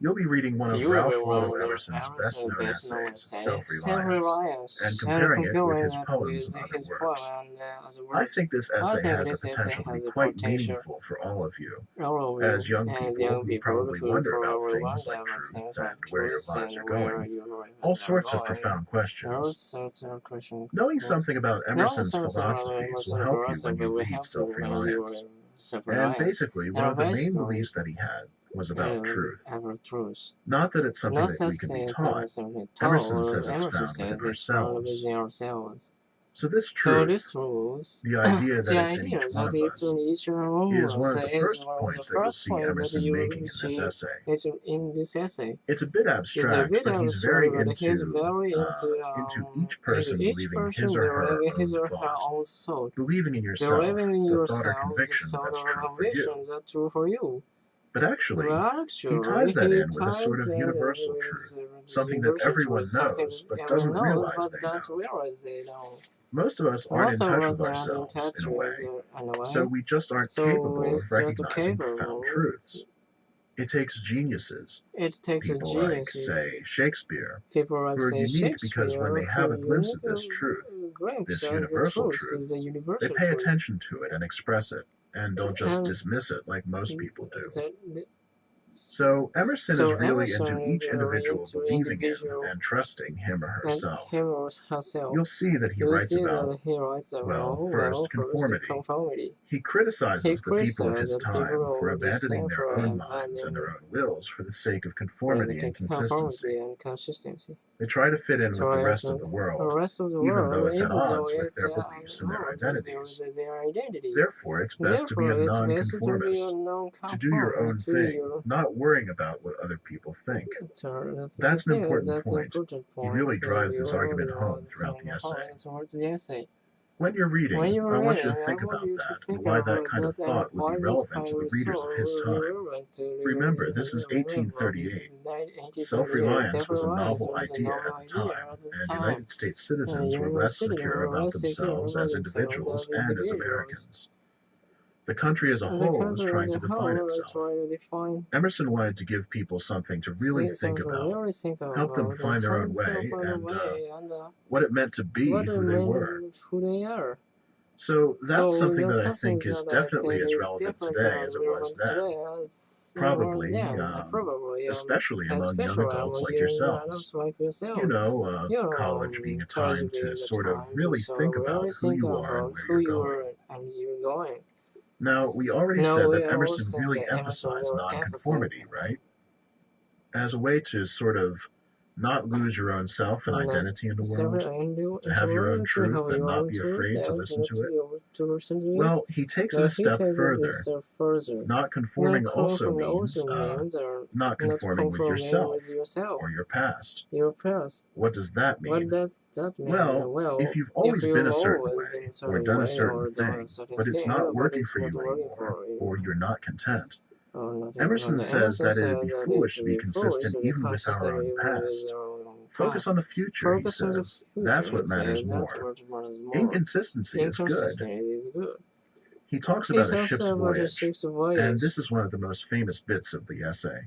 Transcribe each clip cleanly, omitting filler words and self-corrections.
You'll be reading one of You will Ralph be Waldo one of Emerson's best-known essays, Self-Reliance, and self-reliance, and comparing it with comparing his that poems with and other his poem works. and other I works. think this I essay think has the this essay potential to be has the quite potential, meaningful for all of you, all of as you, young as people young who people, probably who wonder about probably things wonder like about truth things and like where your truth lives and are where going. your All lives are sorts of going. profound There are questions. such a question. Knowing something about No, Emerson's some philosophies will Emerson help you when philosophy you will read help you when you Self-Reliance. are And self-reliance. basically, one And of the main basically, beliefs that he had was it about was truth. ever truth. Not that it's something Not that we such can be things taught. ever something Emerson taught, says it's Emerson found within says it's found ourselves. within ourselves. So this So truth, this rules, the idea that the it's in idea each one that of it's us, in each one is of one us of the is first one of the points that you'll first see points that Emerson you making will in this see essay. is in this essay. It's a bit It's a abstract, bit but he's abstract, very but he's into very each into each person person believing his or her believing his own or her thought, own soul, believing in yourself believing in the thought or yourself the conviction sort that's of true for you. convictions that are true for you. But actually, But he actually, ties that he in with a sort ties of that universal with truth, the something that universal everyone truth, something knows but that everyone doesn't knows realize but they doesn't know. realize they know. Most of us aren't Most in of touch us with are in ourselves, touch in a with way, in a so way, we just aren't so capable of it's just recognizing profound capable. truths. It takes geniuses, It takes a people like, genius. say, Shakespeare, People like who are say unique because when Shakespeare, they have who a glimpse of unique this truth, glimpse this as the universal truth truth, is a they universal pay truth, attention to it and express it, and don't just and dismiss it like most people do. that. So Emerson is So really into Emerson is each very individual into believing in individual and trusting him or and herself. him or herself. You'll see that he You writes see about, that he writes well, about, well, first, first conformity. conformity. He He criticizes the people of his criticizes the time for people of this abandoning time their for own minds and their abandoning own wills for the sake of for the conformity and consistency. conformity and consistency. They try to fit in with the rest of the The world, rest of the even though world, it's at even though odds with it's their beliefs and their identities. their identity. Therefore, it's best to be Therefore, a it's best to be a nonconformist, to do your non-conform own to thing, your not worrying about what other people think. to That's an important that's an point. important He point. really So drives you this really argument know home the throughout the essay. towards the essay. When you're When reading, you're I want you reading, to I think want about you to that and think why that about kind of that and thought would be why that relevant to kind the of readers of his soul time. relevant to Remember, this is this 1838. is 1838. Self-reliance was a Self-reliance novel was a idea novel at the idea time, at the and time. United States And citizens were less university secure about were secure themselves about as themselves individuals as and as individuals. Americans. The country as a And the whole was country as trying a to define whole is itself. trying to define Emerson wanted to give people something to really think something about, really think help them about and find their how own to self way, on the and way and what it meant to be what it who they meant were. who they are. So that's So something that that's I something think is that I definitely think as is relevant different today as and it was relevant then. today as it was Probably, then. Probably, especially among young especially adults among like young yourselves. adults like You yourselves. know, You college being know, a college time to being a sort of time to really sort of think about really who think you are and about where who you're you going. are and you're going. Now, we already Now said we that all Emerson said really that Emerson emphasized will emphasize nonconformity, right? As a way to sort of not lose your own self and that identity in the world, several and to have your own to truth have and your not own be truths afraid to and listen not to to it. be able to listen to it. Well, he takes it But a he step takes it a further. step further. Not Not conforming also conforming means also means not not conforming with conforming yourself with yourself, or your past. your past. What does that What mean? does that mean? Well, if Well, you've if always been you've a certain always way been a or certain done a way certain or done a thing, certain but it's thing, not but working it's for not you working anymore, for you, or you're not content, or not, Emerson says Emerson that it says would be that it foolish to to be be foolish consistent to be even with consistent our own even with past. our own Focus on past. the future, he Focus on the says. That's future, what he matters says. That's more. what matters more. Inconsistency is good. Inconsistency is good. He talks He about a talks ship's about a voyage, ship's and voyage. this is one of the most famous bits of the essay.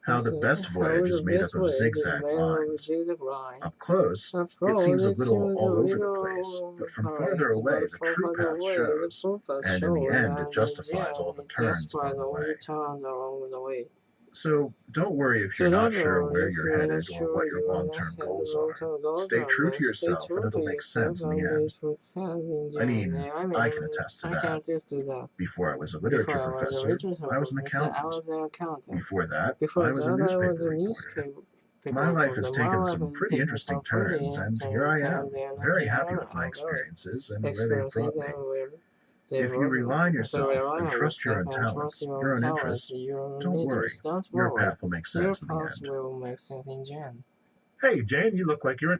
How the So, best how voyage the is made up best of way is it zigzag made of a lines. zigzag line? Up close, Of it course, seems a it little seems a all over the little place, all over but the from farther place, away but the from true further path away, the shows, footpath and in the shows, end it and in the justifies all end, the it turns justifies along the all the way. turns along the way. So don't worry if So you're not don't sure worry where if you're you're not headed or sure what your you are not long-term had the goals are. long-term goals Stay are, true to but stay yourself and true to it'll make yourself, sense in the and end. it would sense in the I end. mean, I I can attest to I can that. attest to that. Before I was a Before literature I was a professor, literature I was an professor, I accountant. was an accountant. Before that, Before I was a that, I was newspaper a reporter. newspaper My life has reporter. My taken life some has pretty taken interesting some pretty turns, and here interesting I turns, am, and very happy here with my I'm very experiences and where they've experiences brought me. and where they If you brought me. rely on If you yourself rely and on trust your yourself own and trust talents, your your own own talents, interests, your own don't worry. interests, don't Your worry. path will make Your sense in the path end. will make sense in the end. Hey, Jane, you look like you're in